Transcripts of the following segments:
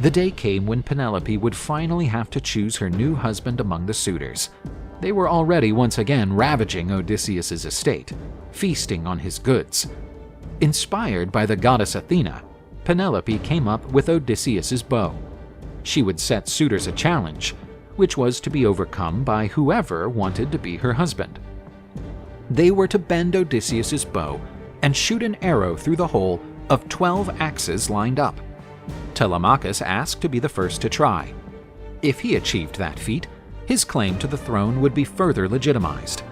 The day came when Penelope would finally have to choose her new husband among the suitors. They were already once again ravaging Odysseus's estate, feasting on his goods. Inspired by the goddess Athena, Penelope came up with Odysseus's bow. She would set suitors a challenge, which was to be overcome by whoever wanted to be her husband. They were to bend Odysseus's bow and shoot an arrow through the hole of 12 axes lined up. Telemachus asked to be the first to try. If he achieved that feat, his claim to the throne would be further legitimized.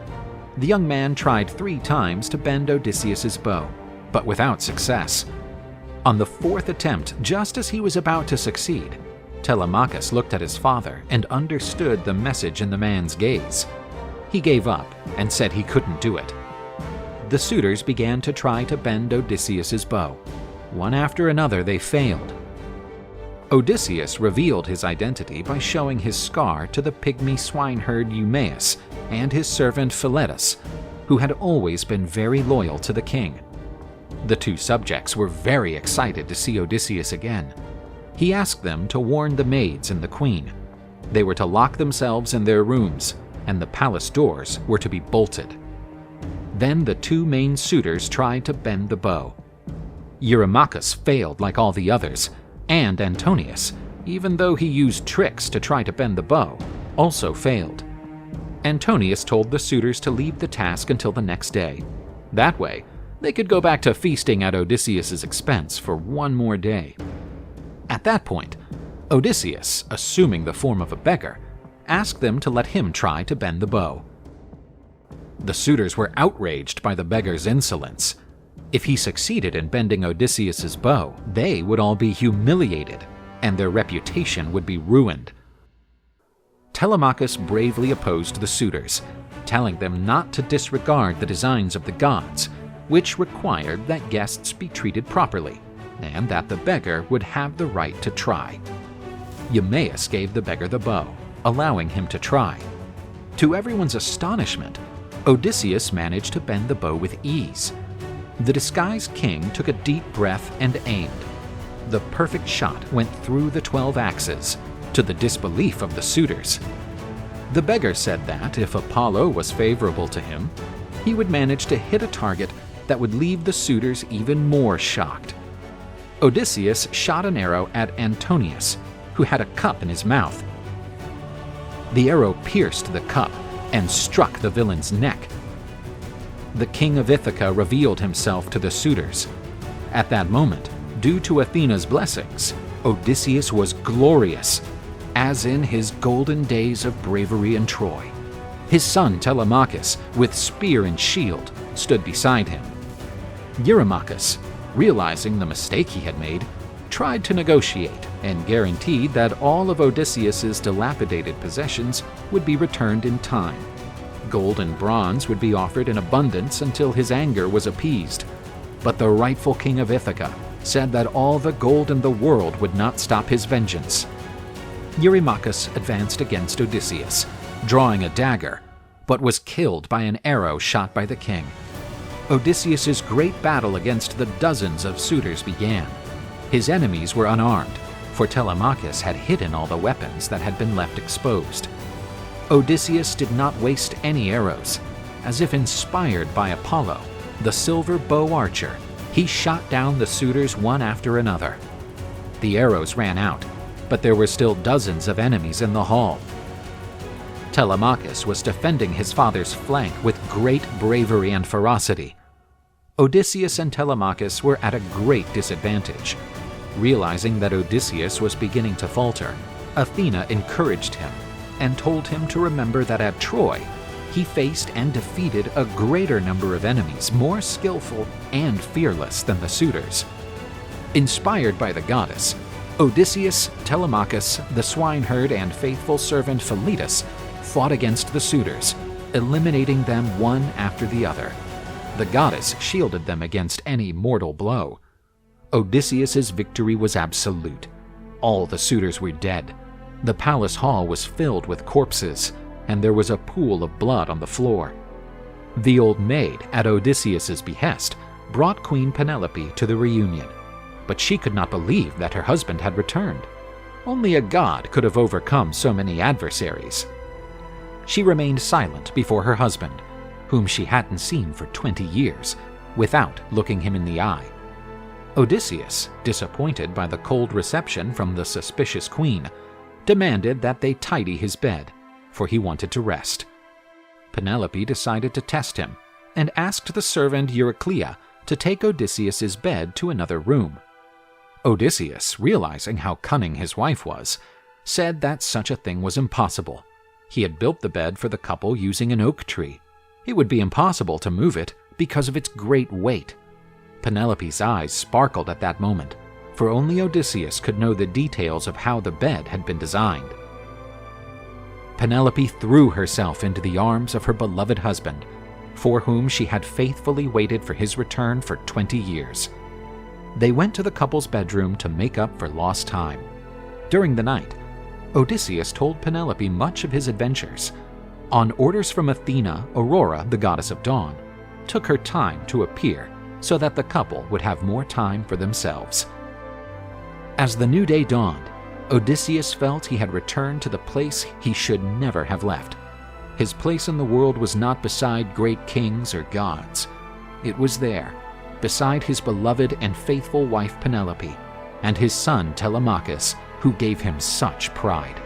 The young man tried 3 times to bend Odysseus's bow, but without success. On the 4th attempt, just as he was about to succeed, Telemachus looked at his father and understood the message in the man's gaze. He gave up and said he couldn't do it. The suitors began to try to bend Odysseus's bow. One after another, they failed. Odysseus revealed his identity by showing his scar to the pygmy swineherd Eumaeus and his servant Philetus, who had always been very loyal to the king. The 2 subjects were very excited to see Odysseus again. He asked them to warn the maids and the queen. They were to lock themselves in their rooms, and the palace doors were to be bolted. Then the 2 main suitors tried to bend the bow. Eurymachus failed like all the others, and Antonius, even though he used tricks to try to bend the bow, also failed. Antonius told the suitors to leave the task until the next day. That way, they could go back to feasting at Odysseus's expense for one more day. At that point, Odysseus, assuming the form of a beggar, asked them to let him try to bend the bow. The suitors were outraged by the beggar's insolence. If he succeeded in bending Odysseus's bow, they would all be humiliated, and their reputation would be ruined. Telemachus bravely opposed the suitors, telling them not to disregard the designs of the gods, which required that guests be treated properly, and that the beggar would have the right to try. Eumaeus gave the beggar the bow, allowing him to try. To everyone's astonishment, Odysseus managed to bend the bow with ease. The disguised king took a deep breath and aimed. The perfect shot went through the 12 axes, to the disbelief of the suitors. The beggar said that if Apollo was favorable to him, he would manage to hit a target that would leave the suitors even more shocked. Odysseus shot an arrow at Antonius, who had a cup in his mouth. The arrow pierced the cup and struck the villain's neck. The king of Ithaca revealed himself to the suitors. At that moment, due to Athena's blessings, Odysseus was glorious, as in his golden days of bravery in Troy. His son Telemachus, with spear and shield, stood beside him. Eurymachus, realizing the mistake he had made, tried to negotiate and guaranteed that all of Odysseus's dilapidated possessions would be returned in time. Gold and bronze would be offered in abundance until his anger was appeased. But the rightful king of Ithaca said that all the gold in the world would not stop his vengeance. Eurymachus advanced against Odysseus, drawing a dagger, but was killed by an arrow shot by the king. Odysseus's great battle against the dozens of suitors began. His enemies were unarmed, for Telemachus had hidden all the weapons that had been left exposed. Odysseus did not waste any arrows. As if inspired by Apollo, the silver bow archer, he shot down the suitors one after another. The arrows ran out, but there were still dozens of enemies in the hall. Telemachus was defending his father's flank with great bravery and ferocity. Odysseus and Telemachus were at a great disadvantage. Realizing that Odysseus was beginning to falter, Athena encouraged him and told him to remember that at Troy, he faced and defeated a greater number of enemies more skillful and fearless than the suitors. Inspired by the goddess, Odysseus, Telemachus, the swineherd, and faithful servant Philetus fought against the suitors, eliminating them one after the other. The goddess shielded them against any mortal blow. Odysseus's victory was absolute. All the suitors were dead. The palace hall was filled with corpses, and there was a pool of blood on the floor. The old maid, at Odysseus's behest, brought Queen Penelope to the reunion, but she could not believe that her husband had returned. Only a god could have overcome so many adversaries. She remained silent before her husband, whom she hadn't seen for 20 years, without looking him in the eye. Odysseus, disappointed by the cold reception from the suspicious queen, demanded that they tidy his bed, for he wanted to rest. Penelope decided to test him and asked the servant Euryclea to take Odysseus's bed to another room. Odysseus, realizing how cunning his wife was, said that such a thing was impossible. He had built the bed for the couple using an oak tree. It would be impossible to move it because of its great weight. Penelope's eyes sparkled at that moment, for only Odysseus could know the details of how the bed had been designed. Penelope threw herself into the arms of her beloved husband, for whom she had faithfully waited for his return for 20 years. They went to the couple's bedroom to make up for lost time. During the night, Odysseus told Penelope much of his adventures. On orders from Athena, Aurora, the goddess of dawn, took her time to appear so that the couple would have more time for themselves. As the new day dawned, Odysseus felt he had returned to the place he should never have left. His place in the world was not beside great kings or gods. It was there, beside his beloved and faithful wife Penelope, and his son Telemachus, who gave him such pride.